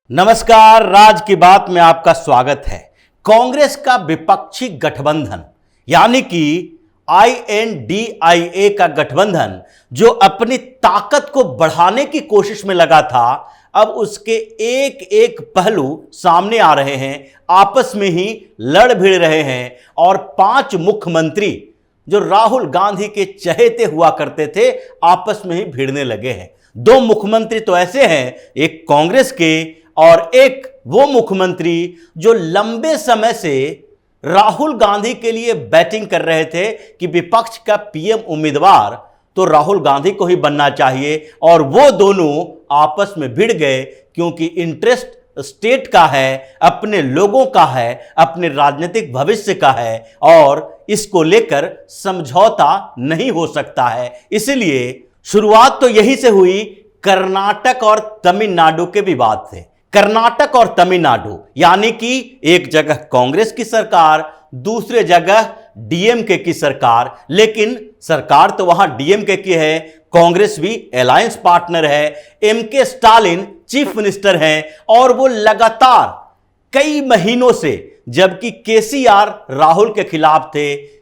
नमस्कार, राज की बात में आपका स्वागत है। कांग्रेस का विपक्षी गठबंधन यानी कि INDIA का गठबंधन जो अपनी ताकत को बढ़ाने की कोशिश में लगा था, अब उसके एक एक पहलू सामने आ रहे हैं, आपस में ही लड़ भिड़ रहे हैं और 5 मुख्यमंत्री जो राहुल गांधी के चहेते हुआ करते थे आपस में ही भिड़ने लगे हैं। 2 मुख्यमंत्री तो ऐसे हैं, एक कांग्रेस के और एक वो मुख्यमंत्री जो लंबे समय से राहुल गांधी के लिए बैटिंग कर रहे थे कि विपक्ष का PM उम्मीदवार तो राहुल गांधी को ही बनना चाहिए, और वो दोनों आपस में भिड़ गए क्योंकि इंटरेस्ट स्टेट का है, अपने लोगों का है, अपने राजनीतिक भविष्य का है और इसको लेकर समझौता नहीं हो सकता है। इसलिए शुरुआत तो यही से हुई, कर्नाटक और तमिलनाडु के विवाद से। कर्नाटक और तमिलनाडु यानी कि एक जगह कांग्रेस की सरकार, दूसरे जगह DMK की सरकार, लेकिन सरकार तो वहां DMK की है, कांग्रेस भी अलायंस पार्टनर है, MK स्टालिन चीफ मिनिस्टर हैं और वो लगातार कई महीनों से, जबकि KCR राहुल के खिलाफ थे,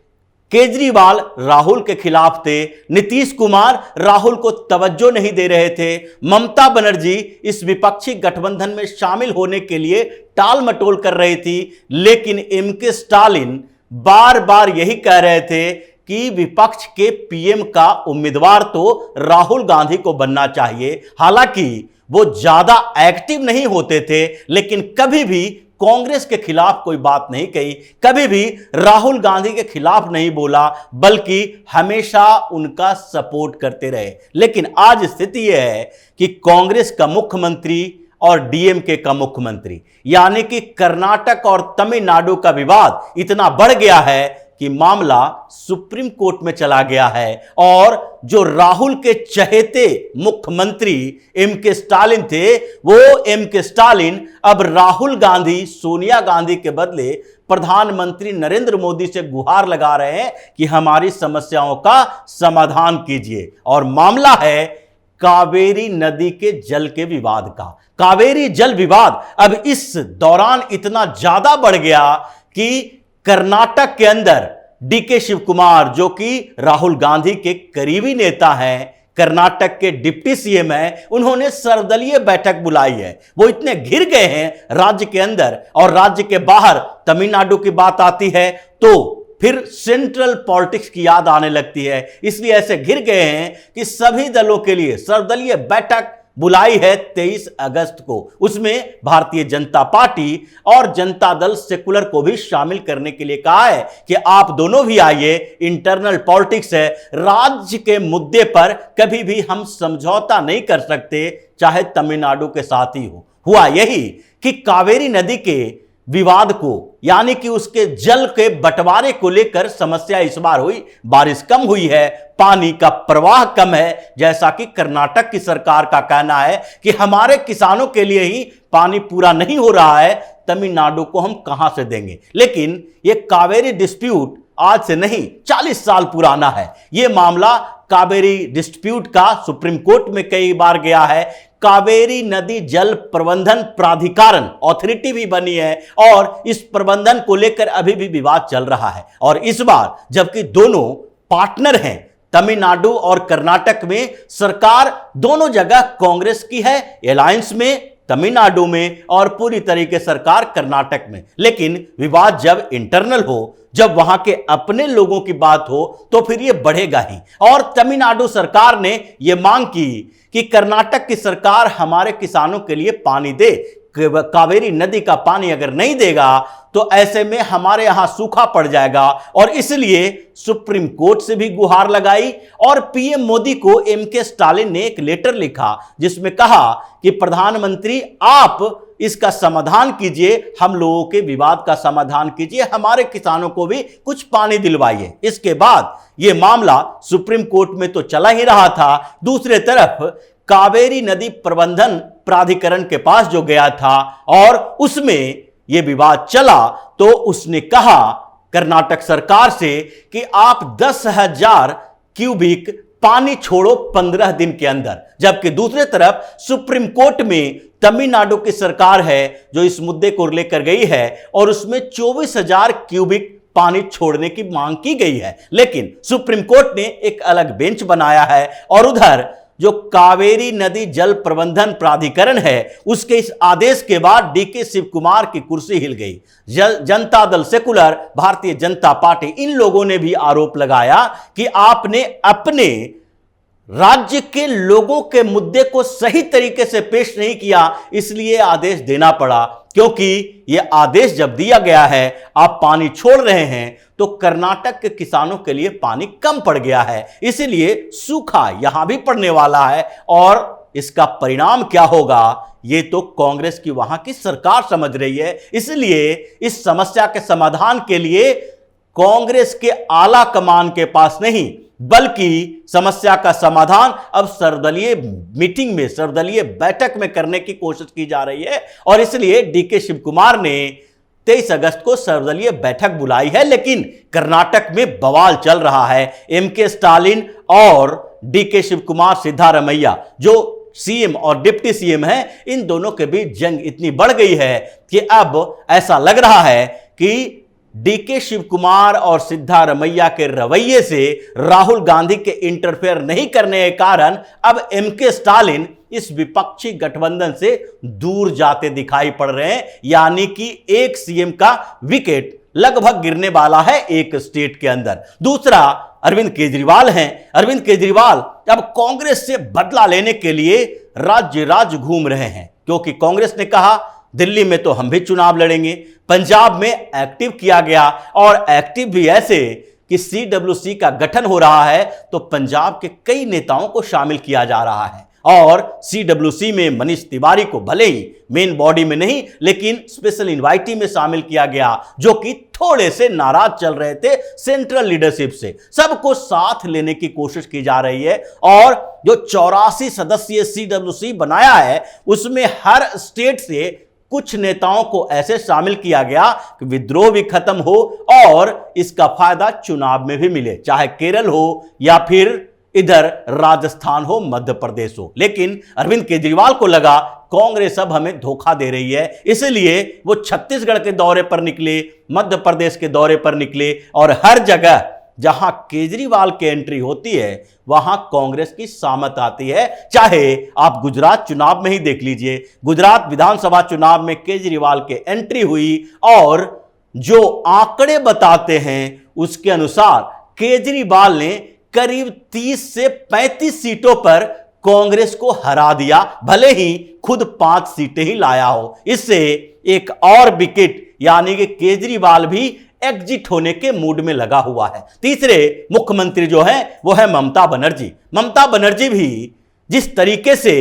केजरीवाल राहुल के खिलाफ थे, नीतीश कुमार राहुल को तवज्जो नहीं दे रहे थे, ममता बनर्जी इस विपक्षी गठबंधन में शामिल होने के लिए टाल मटोल कर रही थी, लेकिन MK स्टालिन बार बार यही कह रहे थे कि विपक्ष के PM का उम्मीदवार तो राहुल गांधी को बनना चाहिए। हालांकि वो ज्यादा एक्टिव नहीं होते थे, लेकिन कभी भी कांग्रेस के खिलाफ कोई बात नहीं कही, कभी भी राहुल गांधी के खिलाफ नहीं बोला, बल्कि हमेशा उनका सपोर्ट करते रहे। लेकिन आज स्थिति यह है कि कांग्रेस का मुख्यमंत्री और DMK का मुख्यमंत्री यानी कि कर्नाटक और तमिलनाडु का विवाद इतना बढ़ गया है कि मामला सुप्रीम कोर्ट में चला गया है और जो राहुल के चहेते मुख्यमंत्री MK स्टालिन थे, वो MK स्टालिन अब राहुल गांधी, सोनिया गांधी के बदले प्रधानमंत्री नरेंद्र मोदी से गुहार लगा रहे हैं कि हमारी समस्याओं का समाधान कीजिए। और मामला है कावेरी नदी के जल के विवाद का। कावेरी जल विवाद अब इस दौरान इतना ज्यादा बढ़ गया कि कर्नाटक के अंदर DK शिव कुमार, जो कि राहुल गांधी के करीबी नेता हैं, कर्नाटक के डिप्टी CM हैं, उन्होंने सर्वदलीय बैठक बुलाई है। वो इतने घिर गए हैं राज्य के अंदर, और राज्य के बाहर तमिलनाडु की बात आती है तो फिर सेंट्रल पॉलिटिक्स की याद आने लगती है। इसलिए ऐसे घिर गए हैं कि सभी दलों के लिए सर्वदलीय बैठक बुलाई है 23 अगस्त को। उसमें भारतीय जनता पार्टी और जनता दल सेकुलर को भी शामिल करने के लिए कहा है कि आप दोनों भी आइए, इंटरनल पॉलिटिक्स है, राज्य के मुद्दे पर कभी भी हम समझौता नहीं कर सकते, चाहे तमिलनाडु के साथ ही हो। हुआ यही कि कावेरी नदी के विवाद को यानी कि उसके जल के बंटवारे को लेकर समस्या इस बार हुई। बारिश कम हुई है, पानी का प्रवाह कम है, जैसा कि कर्नाटक की सरकार का कहना है कि हमारे किसानों के लिए ही पानी पूरा नहीं हो रहा है, तमिलनाडु को हम कहां से देंगे। लेकिन यह कावेरी डिस्प्यूट आज से नहीं 40 साल पुराना है। यह मामला कावेरी डिस्प्यूट का सुप्रीम कोर्ट में कई बार गया है। कावेरी नदी जल प्रबंधन प्राधिकरण अथॉरिटी भी बनी है और इस प्रबंधन को लेकर अभी भी विवाद चल रहा है। और इस बार जबकि दोनों पार्टनर हैं, तमिलनाडु और कर्नाटक में सरकार दोनों जगह कांग्रेस की है, अलायंस में तमिलनाडु में और पूरी तरीके सरकार कर्नाटक में, लेकिन विवाद जब इंटरनल हो, जब वहां के अपने लोगों की बात हो, तो फिर यह बढ़ेगा ही। और तमिलनाडु सरकार ने यह मांग की कि कर्नाटक की सरकार हमारे किसानों के लिए पानी दे, कावेरी नदी का पानी अगर नहीं देगा तो ऐसे में हमारे यहां सूखा पड़ जाएगा। और इसलिए सुप्रीम कोर्ट से भी गुहार लगाई और PM मोदी को MK स्टालिन ने एक लेटर लिखा जिसमें कहा कि प्रधानमंत्री आप इसका समाधान कीजिए, हम लोगों के विवाद का समाधान कीजिए, हमारे किसानों को भी कुछ पानी दिलवाइए। इसके बाद यह मामला सुप्रीम कोर्ट में तो चला ही रहा था, दूसरे तरफ कावेरी नदी प्रबंधन प्राधिकरण के पास जो गया था और उसमें यह विवाद चला, तो उसने कहा कर्नाटक सरकार से कि आप 10,000 क्यूबिक पानी छोड़ो 15 दिन के अंदर। जबकि दूसरी तरफ सुप्रीम कोर्ट में तमिलनाडु की सरकार है जो इस मुद्दे को लेकर गई है और उसमें 24,000 क्यूबिक पानी छोड़ने की मांग की गई है। लेकिन सुप्रीम कोर्ट ने एक अलग बेंच बनाया है और उधर जो कावेरी नदी जल प्रबंधन प्राधिकरण है उसके इस आदेश के बाद डीके शिव कुमार की कुर्सी हिल गई। जनता दल सेकुलर, भारतीय जनता पार्टी, इन लोगों ने भी आरोप लगाया कि आपने अपने राज्य के लोगों के मुद्दे को सही तरीके से पेश नहीं किया, इसलिए आदेश देना पड़ा। क्योंकि यह आदेश जब दिया गया है, आप पानी छोड़ रहे हैं तो कर्नाटक के किसानों के लिए पानी कम पड़ गया है, इसलिए सूखा यहां भी पड़ने वाला है और इसका परिणाम क्या होगा ये तो कांग्रेस की वहां की सरकार समझ रही है। इसलिए इस समस्या के समाधान के लिए कांग्रेस के आला कमान के पास नहीं बल्कि समस्या का समाधान अब सर्वदलीय मीटिंग में, सर्वदलीय बैठक में करने की कोशिश की जा रही है और इसलिए डीके शिव कुमार ने 23 अगस्त को सर्वदलीय बैठक बुलाई है। लेकिन कर्नाटक में बवाल चल रहा है। एमके स्टालिन और डीके शिव कुमार, सिद्धारमैया जो सीएम और डिप्टी सीएम हैं, इन दोनों के बीच जंग इतनी बढ़ गई है कि अब ऐसा लग रहा है कि डीके शिव कुमार और सिद्धारमैया के रवैये से राहुल गांधी के इंटरफेयर नहीं करने के कारण अब एमके स्टालिन इस विपक्षी गठबंधन से दूर जाते दिखाई पड़ रहे हैं। यानी कि एक सीएम का विकेट लगभग गिरने वाला है एक स्टेट के अंदर। दूसरा अरविंद केजरीवाल हैं। अरविंद केजरीवाल अब कांग्रेस से बदला लेने के लिए राज्य राज्य घूम रहे हैं, क्योंकि कांग्रेस ने कहा दिल्ली में तो हम भी चुनाव लड़ेंगे। पंजाब में एक्टिव किया गया और एक्टिव भी ऐसे कि सीडब्ल्यूसी का गठन हो रहा है तो पंजाब के कई नेताओं को शामिल किया जा रहा है और सीडब्ल्यूसी में मनीष तिवारी को भले ही मेन बॉडी में नहीं लेकिन स्पेशल इनवाइटी में शामिल किया गया, जो कि थोड़े से नाराज चल रहे थे सेंट्रल लीडरशिप से। सबको साथ लेने की कोशिश की जा रही है और जो 84 सदस्यीय सीडब्ल्यूसी बनाया है उसमें हर स्टेट से कुछ नेताओं को ऐसे शामिल किया गया कि विद्रोह भी खत्म हो और इसका फायदा चुनाव में भी मिले, चाहे केरल हो या फिर इधर राजस्थान हो, मध्य प्रदेश हो। लेकिन अरविंद केजरीवाल को लगा कांग्रेस अब हमें धोखा दे रही है, इसलिए वो छत्तीसगढ़ के दौरे पर निकले, मध्य प्रदेश के दौरे पर निकले और हर जगह जहां केजरीवाल की एंट्री होती है वहां कांग्रेस की सामत आती है। चाहे आप गुजरात चुनाव में ही देख लीजिए, गुजरात विधानसभा चुनाव में केजरीवाल की एंट्री हुई और जो आंकड़े बताते हैं उसके अनुसार केजरीवाल ने करीब 30 से 35 सीटों पर कांग्रेस को हरा दिया, भले ही खुद 5 सीटें ही लाया हो। इससे एक और विकेट यानी कि केजरीवाल भी एग्जिट होने के मूड में लगा हुआ है। तीसरे मुख्यमंत्री जो है वो है ममता बनर्जी। ममता बनर्जी भी जिस तरीके से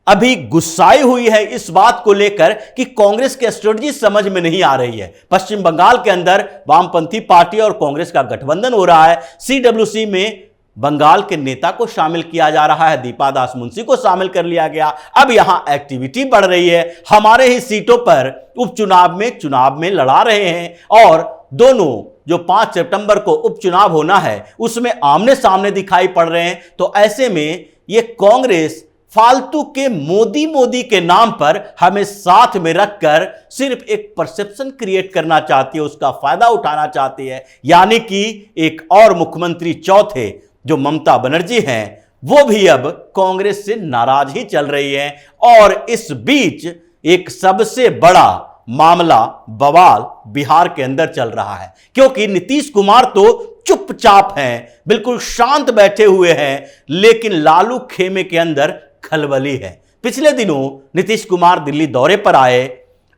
अभी गुस्साई हुई है इस बात को लेकर कि कांग्रेस की स्ट्रेटजी समझ में नहीं आ रही है। पश्चिम बंगाल के अंदर वामपंथी पार्टी और कांग्रेस का गठबंधन हो रहा है। सीडब्ल्यूसी में बंगाल के नेता को शामिल किया जा रहा है, दीपा दास मुंशी को शामिल कर लिया गया। अब यहां एक्टिविटी बढ़ रही है, हमारे ही सीटों पर उपचुनाव में चुनाव में लड़ा रहे हैं और दोनों जो 5 सितंबर को उपचुनाव होना है उसमें आमने सामने दिखाई पड़ रहे हैं। तो ऐसे में ये कांग्रेस फालतू के मोदी के नाम पर हमें साथ में रखकर सिर्फ एक परसेप्शन क्रिएट करना चाहती है, उसका फायदा उठाना चाहती है। यानी कि एक और मुख्यमंत्री चौथे जो ममता बनर्जी हैं वो भी अब कांग्रेस से नाराज ही चल रही है। और इस बीच एक सबसे बड़ा मामला बवाल बिहार के अंदर चल रहा है, क्योंकि नीतीश कुमार तो चुपचाप हैं, बिल्कुल शांत बैठे हुए हैं, लेकिन लालू खेमे के अंदर खलबली है। पिछले दिनों नीतीश कुमार दिल्ली दौरे पर आए,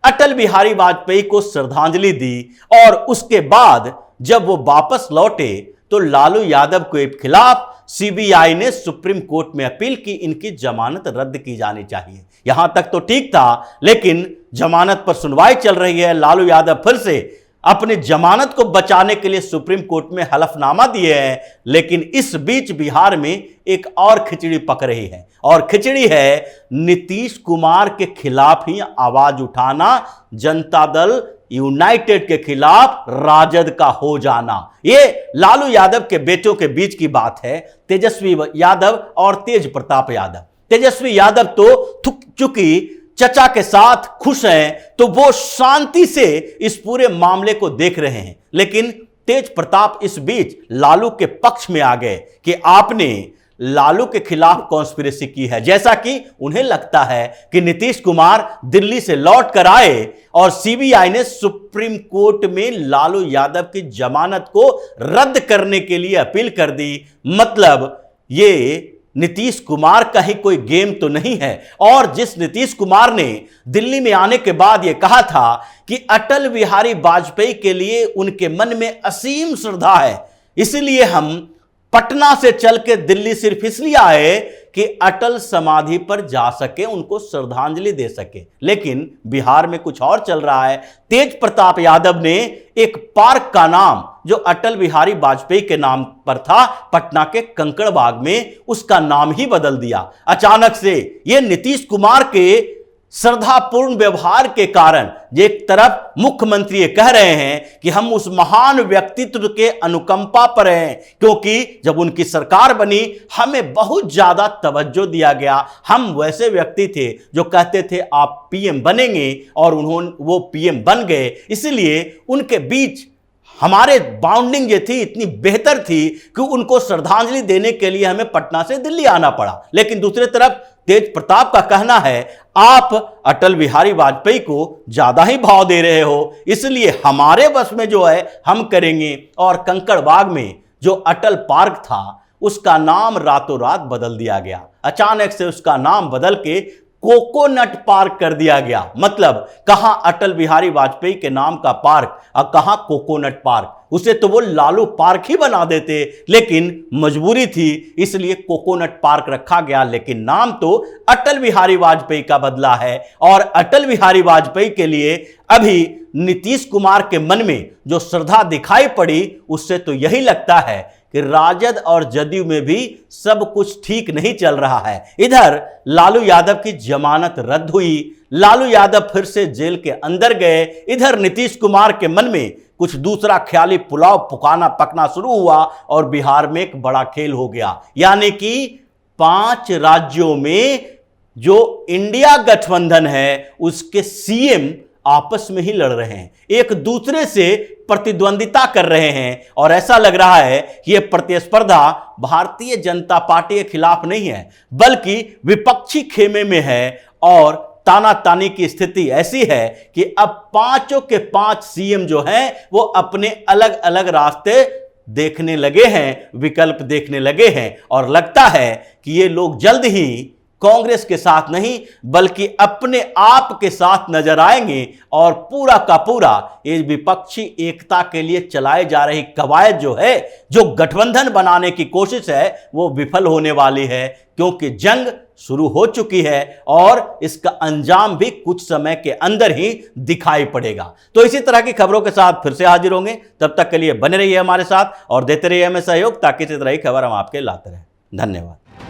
अटल बिहारी वाजपेयी को श्रद्धांजलि दी और उसके बाद जब वो वापस लौटे तो लालू यादव के खिलाफ सीबीआई ने सुप्रीम कोर्ट में अपील की, इनकी जमानत रद्द की जानी चाहिए। यहां तक तो ठीक था, लेकिन जमानत पर सुनवाई चल रही है। लालू यादव फिर से अपनी जमानत को बचाने के लिए सुप्रीम कोर्ट में हलफनामा दिए हैं। लेकिन इस बीच बिहार में एक और खिचड़ी पक रही है और खिचड़ी है नीतीश कुमार के खिलाफ ही आवाज उठाना जनता दल यूनाइटेड के खिलाफ राजद का हो जाना। ये लालू यादव के बेटों के बीच की बात है, तेजस्वी यादव और तेज प्रताप यादव। तेजस्वी यादव तो चूंकि चचा के साथ खुश हैं तो वो शांति से इस पूरे मामले को देख रहे हैं, लेकिन तेज प्रताप इस बीच लालू के पक्ष में आ गए कि आपने लालू के खिलाफ कॉन्स्पिरेसी की है, जैसा कि उन्हें लगता है कि नीतीश कुमार दिल्ली से लौट कर आए और सीबीआई ने सुप्रीम कोर्ट में लालू यादव की जमानत को रद्द करने के लिए अपील कर दी। मतलब ये नीतीश कुमार का ही कोई गेम तो नहीं है। और जिस नीतीश कुमार ने दिल्ली में आने के बाद यह कहा था कि अटल बिहारी वाजपेयी के लिए उनके मन में असीम श्रद्धा है, इसलिए हम पटना से चल के दिल्ली सिर्फ इसलिए आए कि अटल समाधि पर जा सके, उनको श्रद्धांजलि दे सके, लेकिन बिहार में कुछ और चल रहा है। तेज प्रताप यादव ने एक पार्क का नाम जो अटल बिहारी वाजपेयी के नाम पर था, पटना के कंकड़बाग में, उसका नाम ही बदल दिया। अचानक से यह नीतीश कुमार के श्रद्धापूर्ण व्यवहार के कारण एक तरफ मुख्यमंत्री कह रहे हैं कि हम उस महान व्यक्तित्व के अनुकंपा पर हैं, क्योंकि जब उनकी सरकार बनी हमें बहुत ज्यादा तवज्जो दिया गया, हम वैसे व्यक्ति थे जो कहते थे आप पीएम बनेंगे, और वो पीएम बन गए। इसलिए उनके बीच हमारे बाउंडिंग जो थी इतनी बेहतर थी कि उनको श्रद्धांजलि देने के लिए हमें पटना से दिल्ली आना पड़ा। लेकिन दूसरी तरफ तेज प्रताप का कहना है आप अटल बिहारी वाजपेयी को ज्यादा ही भाव दे रहे हो, इसलिए हमारे बस में जो है हम करेंगे। और कंकड़बाग में जो अटल पार्क था उसका नाम रातों रात बदल दिया गया। अचानक से उसका नाम बदल के कोकोनट पार्क कर दिया गया। मतलब कहां अटल बिहारी वाजपेयी के नाम का पार्क और कहां कोकोनट पार्क, उसे तो वो लालू पार्क ही बना देते, लेकिन मजबूरी थी इसलिए कोकोनट पार्क रखा गया। लेकिन नाम तो अटल बिहारी वाजपेयी का बदला है। और अटल बिहारी वाजपेयी के लिए अभी नीतीश कुमार के मन में जो श्रद्धा दिखाई पड़ी, उससे तो यही लगता है कि राजद और जदयू में भी सब कुछ ठीक नहीं चल रहा है। इधर लालू यादव की जमानत रद्द हुई, लालू यादव फिर से जेल के अंदर गए। इधर नीतीश कुमार के मन में कुछ दूसरा ख्याली पुलाव पकना शुरू हुआ और बिहार में एक बड़ा खेल हो गया, यानी कि 5 राज्यों में जो इंडिया गठबंधन है उसके सीएम आपस में ही लड़ रहे हैं, एक दूसरे से प्रतिद्वंदिता कर रहे हैं। और ऐसा लग रहा है कि यह प्रतिस्पर्धा भारतीय जनता पार्टी के खिलाफ नहीं है, बल्कि विपक्षी खेमे में है। और तानातानी की स्थिति ऐसी है कि अब 5 के 5 सीएम जो हैं वो अपने अलग अलग रास्ते देखने लगे हैं, विकल्प देखने लगे हैं। और लगता है कि ये लोग जल्द ही कांग्रेस के साथ नहीं बल्कि अपने आप के साथ नजर आएंगे और पूरा का पूरा ये विपक्षी एकता के लिए चलाई जा रही कवायद जो है, जो गठबंधन बनाने की कोशिश है, वो विफल होने वाली है, क्योंकि जंग शुरू हो चुकी है और इसका अंजाम भी कुछ समय के अंदर ही दिखाई पड़ेगा। तो इसी तरह की खबरों के साथ फिर से हाजिर होंगे, तब तक के लिए बने रहिए हमारे साथ और देते रहिए हमें सहयोग, ताकि इसी तरह की खबर हम आपके लाते रहें। धन्यवाद।